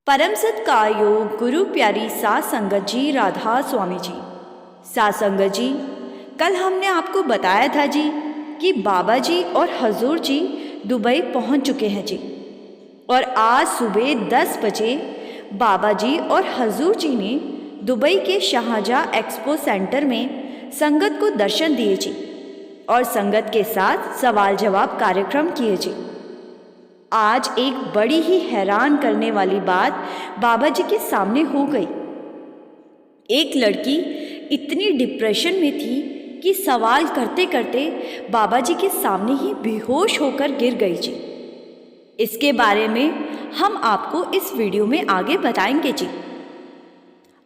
परम सत्कार गुरु प्यारी सात संगत जी, राधा स्वामी जी। सात संगत जी, कल हमने आपको बताया था जी कि बाबा जी और हजूर जी दुबई पहुंच चुके हैं जी। और आज सुबह 10 बजे बाबा जी और हजूर जी ने दुबई के शाहजहाँ एक्सपो सेंटर में संगत को दर्शन दिए जी और संगत के साथ सवाल जवाब कार्यक्रम किए जी। आज एक बड़ी ही हैरान करने वाली बात बाबा जी के सामने हो गई। एक लड़की इतनी डिप्रेशन में थी कि सवाल करते करते बाबा जी के सामने ही बेहोश होकर गिर गई जी। इसके बारे में हम आपको इस वीडियो में आगे बताएंगे जी।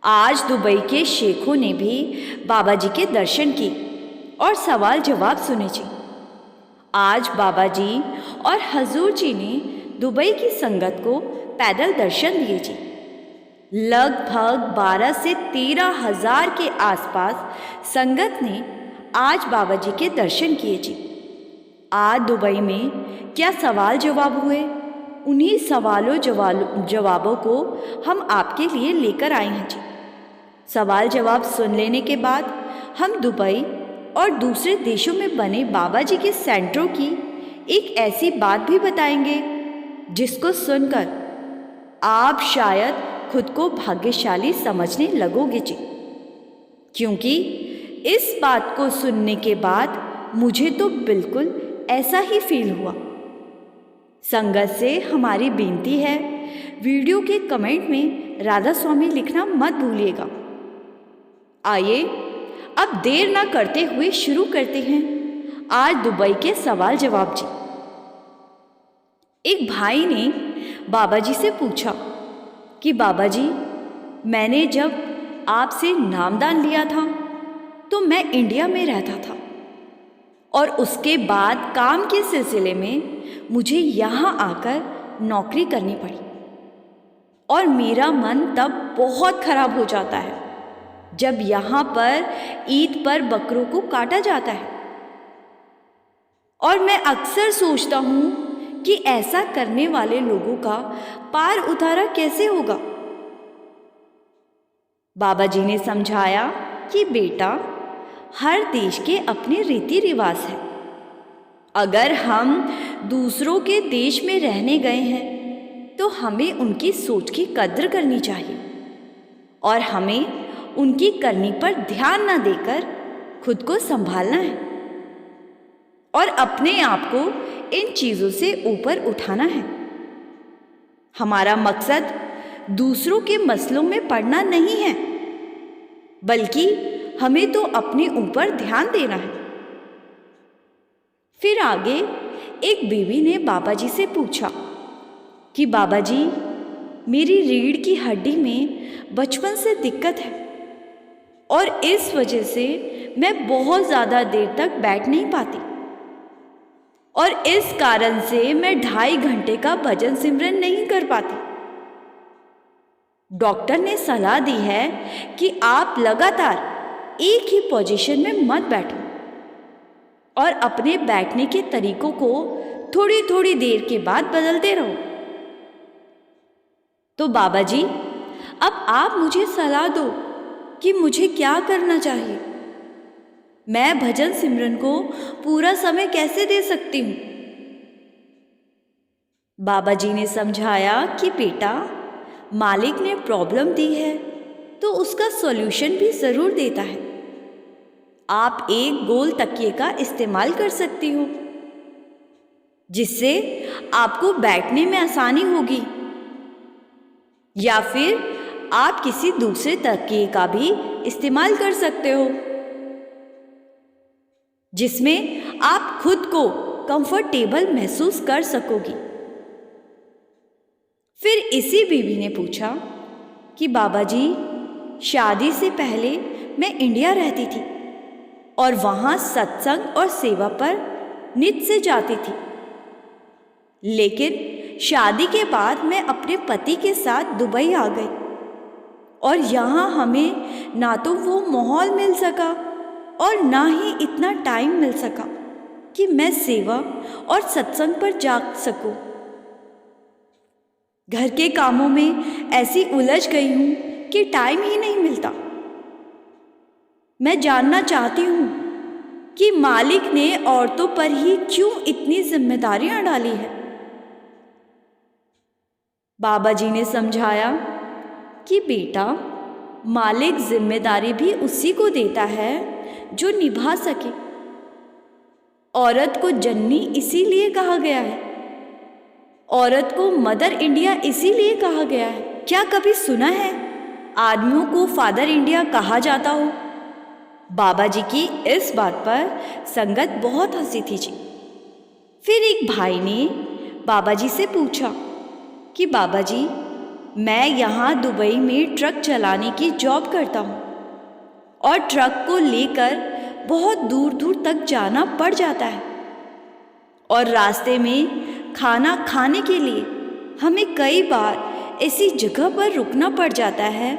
आज दुबई के शेखों ने भी बाबा जी के दर्शन किए और सवाल जवाब सुने जी। आज बाबा जी और हजूर जी ने दुबई की संगत को पैदल दर्शन दिए जी। लगभग 12 से 13 हज़ार के आसपास संगत ने आज बाबा जी के दर्शन किए जी। आज दुबई में क्या सवाल जवाब हुए, उन्हीं सवालों जवाबों को हम आपके लिए लेकर आए हैं जी। सवाल जवाब सुन लेने के बाद हम दुबई और दूसरे देशों में बने बाबा जी के सेंटरों की एक ऐसी बात भी बताएंगे जिसको सुनकर आप शायद खुद को भाग्यशाली समझने लगोगे जी। क्योंकि इस बात को सुनने के बाद मुझे तो बिल्कुल ऐसा ही फील हुआ। संगत से हमारी बेनती है, वीडियो के कमेंट में राधा स्वामी लिखना मत भूलिएगा। आइए अब देर ना करते हुए शुरू करते हैं आज दुबई के सवाल जवाब जी। एक भाई ने बाबा जी से पूछा कि बाबा जी, मैंने जब आपसे नामदान लिया था तो मैं इंडिया में रहता था और उसके बाद काम के सिलसिले में मुझे यहाँ आकर नौकरी करनी पड़ी और मेरा मन तब बहुत खराब हो जाता है जब यहाँ पर ईद पर बकरों को काटा जाता है। और मैं अक्सर सोचता हूँ कि ऐसा करने वाले लोगों का पार उतारा कैसे होगा। बाबा जी ने समझाया कि बेटा, हर देश के अपने रीति रिवाज हैं। अगर हम दूसरों के देश में रहने गए हैं तो हमें उनकी सोच की कद्र करनी चाहिए और हमें उनकी करनी पर ध्यान न देकर खुद को संभालना है और अपने आप को इन चीज़ों से ऊपर उठाना है। हमारा मकसद दूसरों के मसलों में पड़ना नहीं है, बल्कि हमें तो अपने ऊपर ध्यान देना है। फिर आगे एक बीवी ने बाबा जी से पूछा कि बाबा जी, मेरी रीढ़ की हड्डी में बचपन से दिक्कत है और इस वजह से मैं बहुत ज़्यादा देर तक बैठ नहीं पाती और इस कारण से मैं 2.5 घंटे का भजन सिमरन नहीं कर पाती। डॉक्टर ने सलाह दी है कि आप लगातार एक ही पोजीशन में मत बैठो और अपने बैठने के तरीकों को थोड़ी थोड़ी देर के बाद बदलते रहो। तो बाबा जी, अब आप मुझे सलाह दो कि मुझे क्या करना चाहिए। मैं भजन सिमरन को पूरा समय कैसे दे सकती हूँ। बाबा जी ने समझाया कि बेटा, मालिक ने प्रॉब्लम दी है तो उसका सॉल्यूशन भी ज़रूर देता है। आप एक गोल तकिए का इस्तेमाल कर सकती हो जिससे आपको बैठने में आसानी होगी, या फिर आप किसी दूसरे तकिए का भी इस्तेमाल कर सकते हो जिसमें आप खुद को कंफर्टेबल महसूस कर सकोगी। फिर इसी बीवी ने पूछा कि बाबा जी, शादी से पहले मैं इंडिया रहती थी और वहाँ सत्संग और सेवा पर नित्य से जाती थी, लेकिन शादी के बाद मैं अपने पति के साथ दुबई आ गई और यहाँ हमें ना तो वो माहौल मिल सका और ना ही इतना टाइम मिल सका कि मैं सेवा और सत्संग पर जा सकूं। घर के कामों में ऐसी उलझ गई हूँ कि टाइम ही नहीं मिलता। मैं जानना चाहती हूँ कि मालिक ने औरतों पर ही क्यों इतनी जिम्मेदारियां डाली है। बाबा जी ने समझाया कि बेटा, मालिक जिम्मेदारी भी उसी को देता है जो निभा सके। औरत को जननी इसीलिए कहा गया है, औरत को मदर इंडिया इसीलिए कहा गया है। क्या कभी सुना है आदमियों को फादर इंडिया कहा जाता हो? बाबा जी की इस बात पर संगत बहुत हंसी थी जी। फिर एक भाई ने बाबा जी से पूछा कि बाबा जी, मैं यहाँ दुबई में ट्रक चलाने की जॉब करता हूँ और ट्रक को लेकर बहुत दूर दूर तक जाना पड़ जाता है और रास्ते में खाना खाने के लिए हमें कई बार ऐसी जगह पर रुकना पड़ जाता है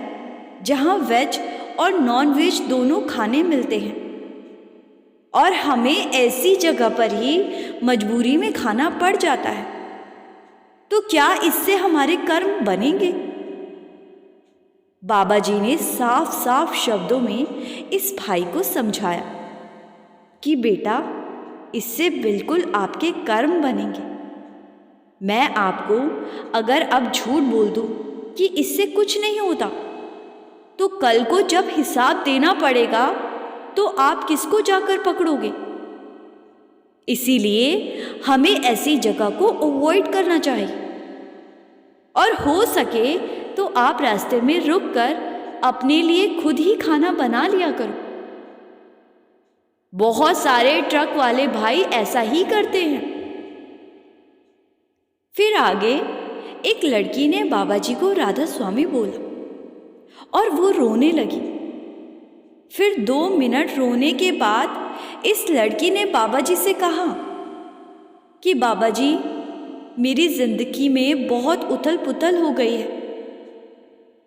जहाँ वेज और नॉन वेज दोनों खाने मिलते हैं और हमें ऐसी जगह पर ही मजबूरी में खाना पड़ जाता है। तो क्या इससे हमारे कर्म बनेंगे? बाबा जी ने साफ साफ शब्दों में इस भाई को समझाया कि बेटा, इससे बिल्कुल आपके कर्म बनेंगे। मैं आपको अगर अब झूठ बोल दूं कि इससे कुछ नहीं होता, तो कल को जब हिसाब देना पड़ेगा तो आप किसको जाकर पकड़ोगे? इसीलिए हमें ऐसी जगह को अवॉइड करना चाहिए और हो सके तो आप रास्ते में रुककर अपने लिए खुद ही खाना बना लिया करो। बहुत सारे ट्रक वाले भाई ऐसा ही करते हैं। फिर आगे एक लड़की ने बाबा जी को राधा स्वामी बोला और वो रोने लगी। फिर 2 मिनट रोने के बाद इस लड़की ने बाबा जी से कहा कि बाबा जी, मेरी जिंदगी में बहुत उथल पुथल हो गई है।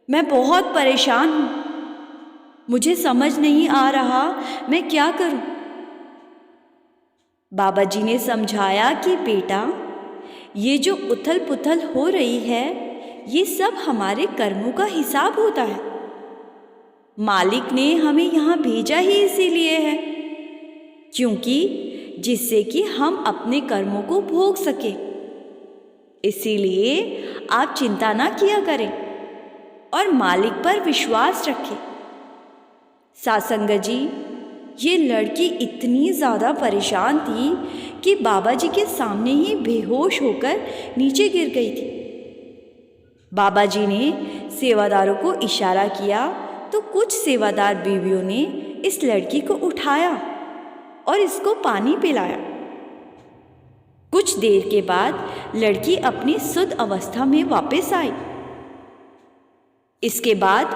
मैं बहुत परेशान हूँ। मुझे समझ नहीं आ रहा मैं क्या करूँ। बाबा जी ने समझाया कि बेटा, ये जो उथल पुथल हो रही है, ये सब हमारे कर्मों का हिसाब होता है। मालिक ने हमें यहाँ भेजा ही इसीलिए है, क्योंकि जिससे कि हम अपने कर्मों को भोग सके। इसीलिए आप चिंता ना किया करें और मालिक पर विश्वास रखें। सासंग जी, ये लड़की इतनी ज़्यादा परेशान थी कि बाबा जी के सामने ही बेहोश होकर नीचे गिर गई थी। बाबा जी ने सेवादारों को इशारा किया तो कुछ सेवादार बीवियों ने इस लड़की को उठाया और इसको पानी पिलाया। कुछ देर के बाद लड़की अपनी शुद्ध अवस्था में वापस आई। इसके बाद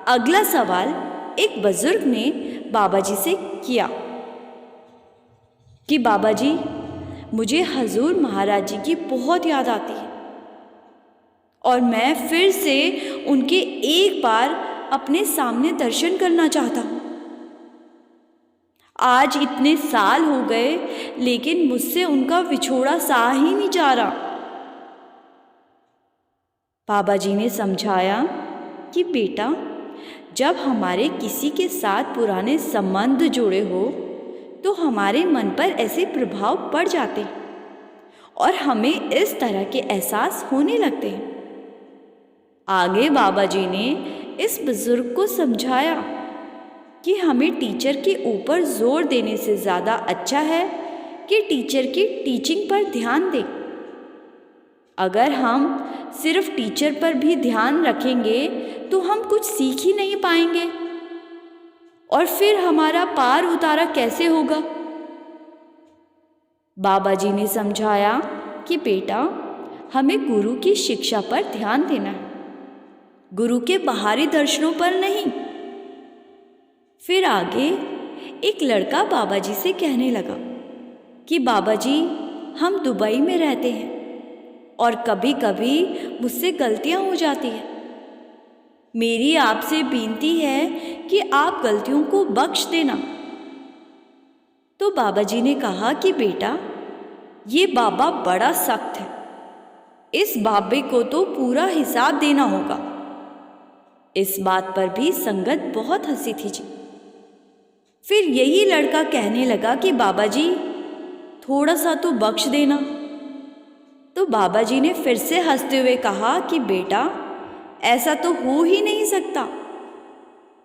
अगला सवाल एक बुजुर्ग ने बाबा जी से किया कि बाबा जी, मुझे हजूर महाराज जी की बहुत याद आती है और मैं फिर से उनके एक बार अपने सामने दर्शन करना चाहता हूँ। आज इतने साल हो गए लेकिन मुझसे उनका विछोड़ा सहा ही नहीं जा रहा। बाबा जी ने समझाया कि बेटा, जब हमारे किसी के साथ पुराने संबंध जुड़े हो तो हमारे मन पर ऐसे प्रभाव पड़ जाते हैं और हमें इस तरह के एहसास होने लगते हैं। आगे बाबा जी ने इस बुजुर्ग को समझाया कि हमें टीचर के ऊपर जोर देने से ज़्यादा अच्छा है कि टीचर की टीचिंग पर ध्यान दें। अगर हम सिर्फ टीचर पर भी ध्यान रखेंगे तो हम कुछ सीख ही नहीं पाएंगे और फिर हमारा पार उतारा कैसे होगा। बाबा जी ने समझाया कि बेटा, हमें गुरु की शिक्षा पर ध्यान देना है, गुरु के बाहरी दर्शनों पर नहीं। फिर आगे एक लड़का बाबा जी से कहने लगा कि बाबा जी, हम दुबई में रहते हैं और कभी कभी मुझसे गलतियां हो जाती हैं। मेरी आपसे विनती है कि आप गलतियों को बख्श देना। तो बाबा जी ने कहा कि बेटा, ये बाबा बड़ा सख्त है इस बाबे को तो पूरा हिसाब देना होगा। इस बात पर भी संगत बहुत हंसी थी जी। फिर यही लड़का कहने लगा कि बाबा जी थोड़ा सा तो बख्श देना। तो बाबा जी ने फिर से हंसते हुए कहा कि बेटा ऐसा तो हो ही नहीं सकता,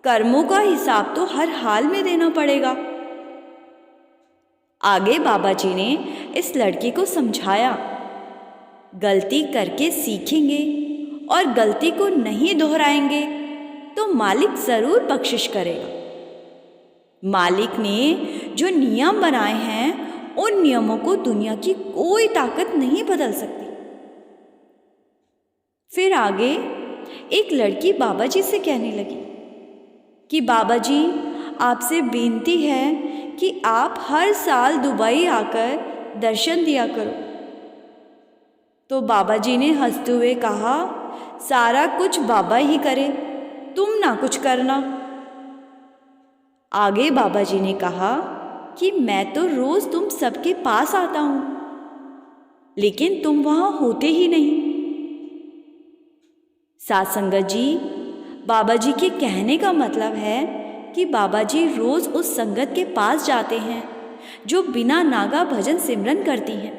कर्मों का हिसाब तो हर हाल में देना पड़ेगा। आगे बाबा जी ने इस लड़के को समझाया, गलती करके सीखेंगे और गलती को नहीं दोहराएंगे तो मालिक ज़रूर बख्शिश करेगा। मालिक ने जो नियम बनाए हैं उन नियमों को दुनिया की कोई ताकत नहीं बदल सकती। फिर आगे एक लड़की बाबा जी से कहने लगी कि बाबा जी आपसे बेनती है कि आप हर साल दुबई आकर दर्शन दिया करो। तो बाबा जी ने हंसते हुए कहा, सारा कुछ बाबा ही करे, तुम ना कुछ करना। आगे बाबा जी ने कहा कि मैं तो रोज़ तुम सबके पास आता हूँ, लेकिन तुम वहाँ होते ही नहीं। साथ संगत जी, बाबा जी के कहने का मतलब है कि बाबा जी रोज़ उस संगत के पास जाते हैं जो बिना नागा भजन सिमरन करती हैं।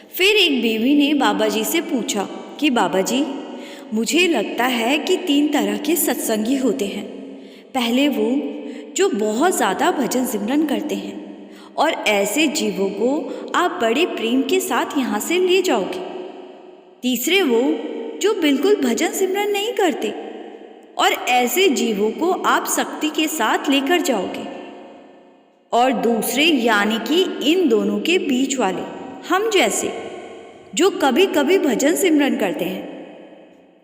फिर एक बीवी ने बाबा जी से पूछा कि बाबा जी मुझे लगता है कि 3 तरह के सत्संगी होते हैं। पहले वो जो बहुत ज़्यादा भजन सिमरन करते हैं और ऐसे जीवों को आप बड़े प्रेम के साथ यहाँ से ले जाओगे। तीसरे वो जो बिल्कुल भजन सिमरन नहीं करते और ऐसे जीवों को आप शक्ति के साथ लेकर जाओगे। और दूसरे यानी कि इन दोनों के बीच वाले हम जैसे जो कभी कभी भजन सिमरन करते हैं।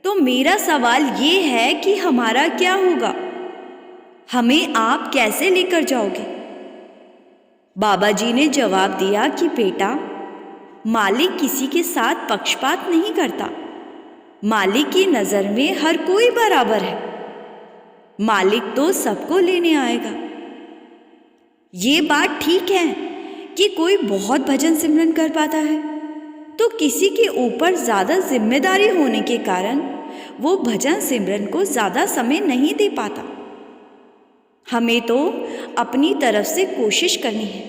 तो मेरा सवाल ये है कि हमारा क्या होगा, हमें आप कैसे लेकर जाओगे? बाबा जी ने जवाब दिया कि बेटा मालिक किसी के साथ पक्षपात नहीं करता। मालिक की नज़र में हर कोई बराबर है। मालिक तो सबको लेने आएगा। ये बात ठीक है कि कोई बहुत भजन सिमरन कर पाता है तो किसी के ऊपर ज़्यादा जिम्मेदारी होने के कारण वो भजन सिमरन को ज़्यादा समय नहीं दे पाता। हमें तो अपनी तरफ से कोशिश करनी है।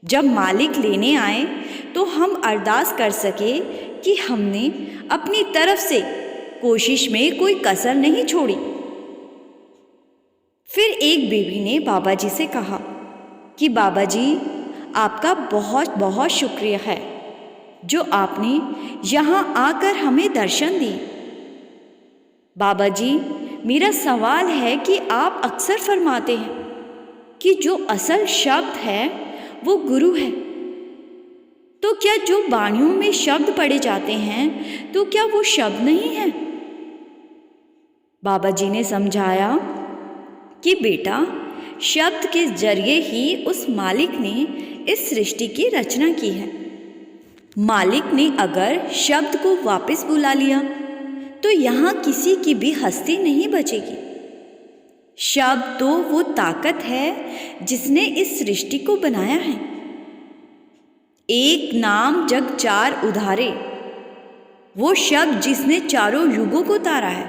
जब मालिक लेने आए तो हम अरदास कर सके कि हमने अपनी तरफ से कोशिश में कोई कसर नहीं छोड़ी। फिर एक बीवी ने बाबा जी से कहा कि बाबा जी आपका बहुत बहुत शुक्रिया है जो आपने यहाँ आकर हमें दर्शन दिए। बाबा जी मेरा सवाल है कि आप अक्सर फरमाते हैं कि जो असल शब्द है वो गुरु है, तो क्या जो वाणियों में शब्द पढ़े जाते हैं तो क्या वो शब्द नहीं है? बाबा जी ने समझाया कि बेटा शब्द के जरिए ही उस मालिक ने इस सृष्टि की रचना की है। मालिक ने अगर शब्द को वापस बुला लिया तो यहाँ किसी की भी हस्ती नहीं बचेगी। शब्द तो वो ताकत है जिसने इस सृष्टि को बनाया है। एक नाम जग चार उधारे, वो शब्द जिसने चारों युगों को तारा है।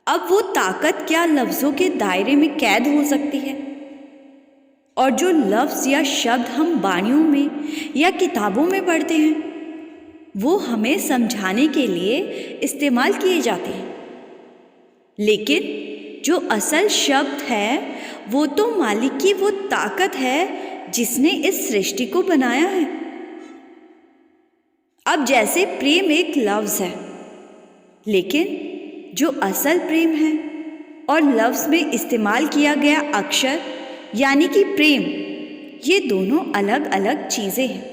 अब वो ताकत क्या लफ्ज़ों के दायरे में कैद हो सकती है? और जो लफ्ज़ या शब्द हम वाणियों में या किताबों में पढ़ते हैं वो हमें समझाने के लिए इस्तेमाल किए जाते हैं, लेकिन जो असल शब्द है वो तो मालिक की वो ताकत है जिसने इस सृष्टि को बनाया है। अब जैसे प्रेम एक लफ्ज़ है, लेकिन जो असल प्रेम है और लफ्ज़ में इस्तेमाल किया गया अक्षर यानी कि प्रेम, ये दोनों अलग अलग चीज़ें हैं।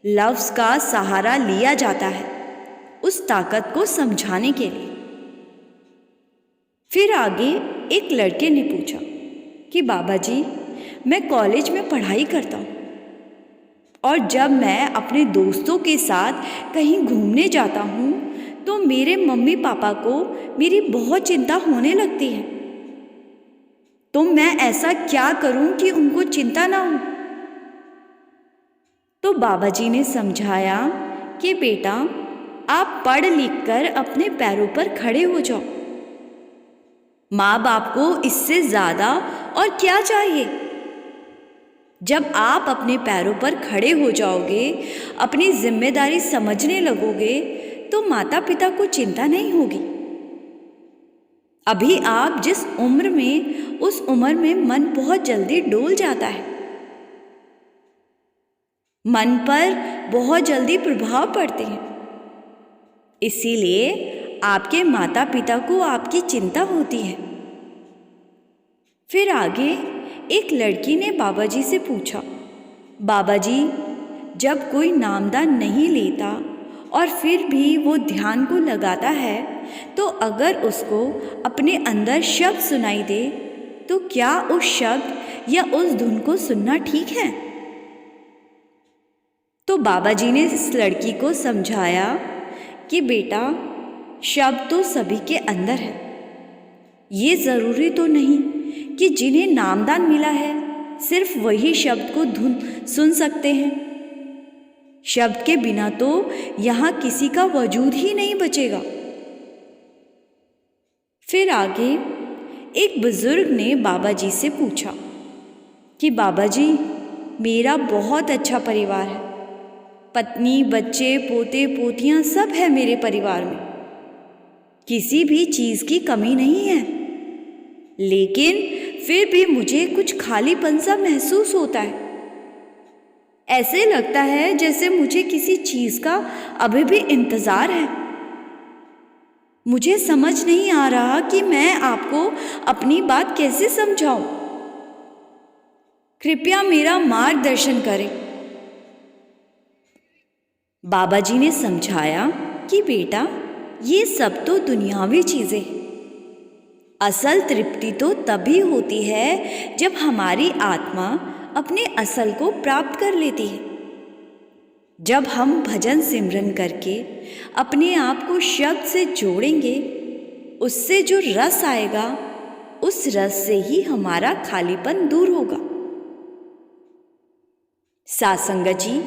लफ्ज़ का सहारा लिया जाता है उस ताकत को समझाने के लिए। फिर आगे एक लड़के ने पूछा कि बाबा जी मैं कॉलेज में पढ़ाई करता हूँ और जब मैं अपने दोस्तों के साथ कहीं घूमने जाता हूँ तो मेरे मम्मी पापा को मेरी बहुत चिंता होने लगती है, तो मैं ऐसा क्या करूँ कि उनको चिंता ना हो? तो बाबा जी ने समझाया कि बेटा आप पढ़ लिख कर अपने पैरों पर खड़े हो जाओ। माँ बाप को इससे ज़्यादा और क्या चाहिए। जब आप अपने पैरों पर खड़े हो जाओगे, अपनी जिम्मेदारी समझने लगोगे, तो माता पिता को चिंता नहीं होगी। अभी आप जिस उम्र में, उस उम्र में मन बहुत जल्दी डोल जाता है। मन पर बहुत जल्दी प्रभाव पड़ते हैं। इसीलिए आपके माता पिता को आपकी चिंता होती है। फिर आगे एक लड़की ने बाबा जी से पूछा, बाबा जी, जब कोई नामदान नहीं लेता और फिर भी वो ध्यान को लगाता है, तो अगर उसको अपने अंदर शब्द सुनाई दे, तो क्या उस शब्द या उस धुन को सुनना ठीक है? तो बाबा जी ने इस लड़की को समझाया कि बेटा, शब्द तो सभी के अंदर है। ये ज़रूरी तो नहीं कि जिन्हें नामदान मिला है सिर्फ वही शब्द को धुन सुन सकते हैं। शब्द के बिना तो यहाँ किसी का वजूद ही नहीं बचेगा। फिर आगे एक बुजुर्ग ने बाबा जी से पूछा कि बाबा जी, मेरा बहुत अच्छा परिवार है। पत्नी, बच्चे, पोते पोतियां सब है मेरे परिवार में। किसी भी चीज़ की कमी नहीं है, लेकिन फिर भी मुझे कुछ खालीपन सा महसूस होता है। ऐसे लगता है जैसे मुझे किसी चीज़ का अभी भी इंतज़ार है। मुझे समझ नहीं आ रहा कि मैं आपको अपनी बात कैसे समझाऊं। कृपया मेरा मार्गदर्शन करें। बाबा जी ने समझाया कि बेटा, ये सब तो दुनियावी चीज़ें हैं। असल तृप्ति तो तभी होती है जब हमारी आत्मा अपने असल को प्राप्त कर लेती है। जब हम भजन सिमरन करके अपने आप को शब्द से जोड़ेंगे, उससे जो रस आएगा, उस रस से ही हमारा खालीपन दूर होगा। सासंगत जी,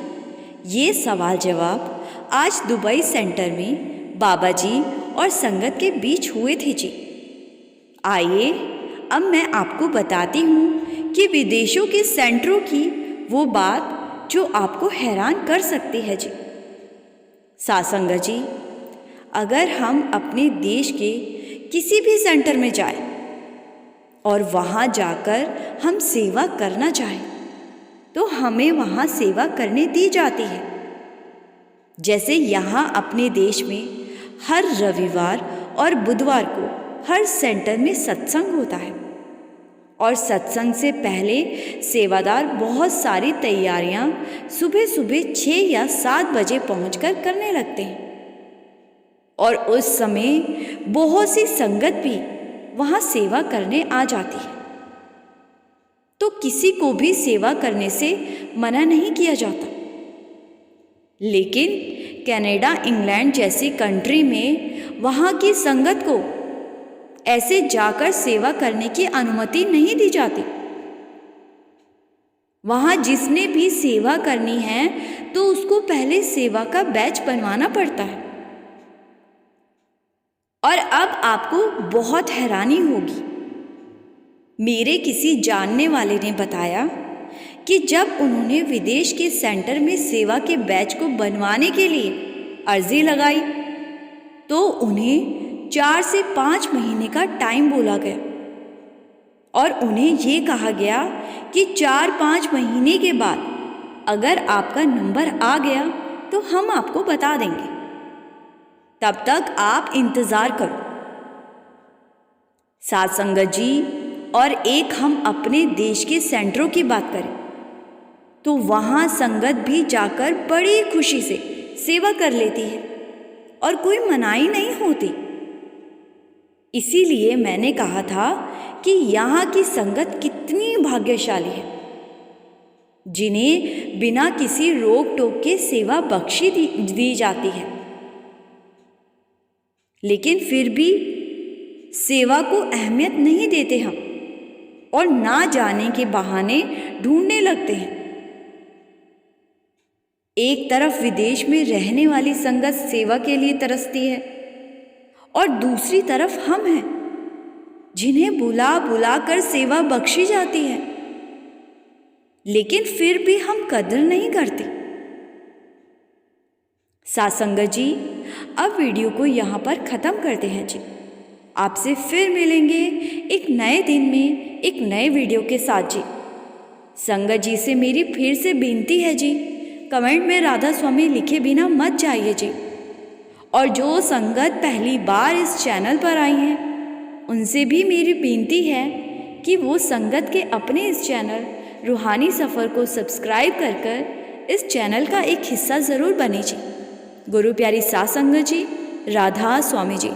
ये सवाल जवाब आज दुबई सेंटर में बाबा जी और संगत के बीच हुए थे जी। आइए अब मैं आपको बताती हूँ कि विदेशों के सेंटरों की वो बात जो आपको हैरान कर सकती है जी। सासंगत जी, अगर हम अपने देश के किसी भी सेंटर में जाएं और वहाँ जाकर हम सेवा करना चाहें, तो हमें वहाँ सेवा करने दी जाती है। जैसे यहाँ अपने देश में हर रविवार और बुधवार को हर सेंटर में सत्संग होता है, और सत्संग से पहले सेवादार बहुत सारी तैयारियां सुबह सुबह 6 या 7 बजे पहुंचकर करने लगते हैं, और उस समय बहुत सी संगत भी वहां सेवा करने आ जाती है। तो किसी को भी सेवा करने से मना नहीं किया जाता। लेकिन कनाडा, इंग्लैंड जैसी कंट्री में वहाँ की संगत को ऐसे जाकर सेवा करने की अनुमति नहीं दी जाती। वहाँ जिसने भी सेवा करनी है तो उसको पहले सेवा का बैच बनवाना पड़ता है। और अब आपको बहुत हैरानी होगी। मेरे किसी जानने वाले ने बताया कि जब उन्होंने विदेश के सेंटर में सेवा के बैच को बनवाने के लिए अर्जी लगाई, तो उन्हें 4 से 5 महीने का टाइम बोला गया, और उन्हें ये कहा गया कि 4-5 महीने के बाद अगर आपका नंबर आ गया तो हम आपको बता देंगे, तब तक आप इंतज़ार करो। सासंगत जी, और एक हम अपने देश के सेंटरों की बात करें तो वहाँ संगत भी जाकर बड़ी खुशी से सेवा कर लेती है और कोई मनाही नहीं होती। इसीलिए मैंने कहा था कि यहाँ की संगत कितनी भाग्यशाली है, जिन्हें बिना किसी रोक टोक के सेवा बख्शी दी जाती है, लेकिन फिर भी सेवा को अहमियत नहीं देते हम, और ना जाने के बहाने ढूंढने लगते हैं। एक तरफ विदेश में रहने वाली संगत सेवा के लिए तरसती है और दूसरी तरफ हम हैं जिन्हें बुला बुला कर सेवा बख्शी जाती है, लेकिन फिर भी हम कदर नहीं करते। साथ संगत जी, अब वीडियो को यहाँ पर ख़त्म करते हैं जी। आपसे फिर मिलेंगे एक नए दिन में एक नए वीडियो के साथ जी। संगत जी से मेरी फिर से विनती है जी, कमेंट में राधा स्वामी लिखे बिना मत जाइए जी। और जो संगत पहली बार इस चैनल पर आई हैं उनसे भी मेरी विनती है कि वो संगत के अपने इस चैनल रूहानी सफ़र को सब्सक्राइब कर इस चैनल का एक हिस्सा ज़रूर बने जी। गुरु प्यारी साथ संगत जी, राधा स्वामी जी।